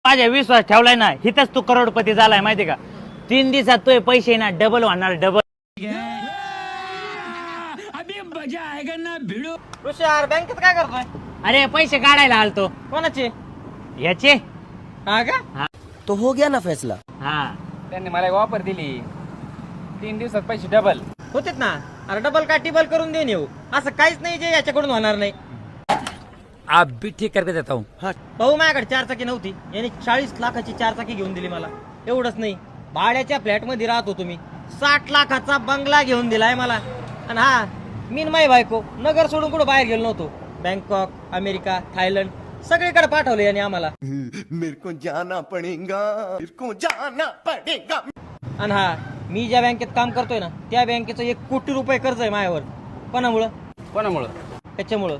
माझ्या विश्वास ठेवलाय ना, हिथच तू करोडपती झालाय माहिती का. 3 दिवसात तुझे पैसे ना डबल होणार, डबल. ऋषार बँकेत काय करतोय? अरे पैसे काढायला आलतो. कोणाचे? याचे. हा का? तो हो गया ना फैसला. हा त्यांनी मला एक ऑफर दिली, 3 दिवसात पैसे डबल. होतेत ना. अरे डबल का टिबल करून देऊन येऊ, असं काहीच नाही जे याच्याकडून होणार नाही. आप भी ठीक करके देता हूँ. भाऊ माझ्याकडे 4 चाकी नव्हती, याने 40 लाखाची 4 चाकी घेऊन दिली मला. एवढंच नाही, भाड्याच्या फ्लॅट मध्ये राहतो तुम्ही, 60 लाखाचा बंगला घेऊन दिलाय मला. आणि हा, मी माई बायको नगर सोडून कुठं बाहेर गेलो नव्हतो. बँकॉक, अमेरिका, थायलंड सगळीकडे पाठवलं याने आम्हाला. मेरे को जाना पडेगा. आणि हा, मी ज्या बँकेत काम करतोय ना, त्या बँकेचं 1 कोटी रुपये कर्ज आहे माझ्यावर. कोणामुळं? कोणामुळं? त्याच्यामुळं.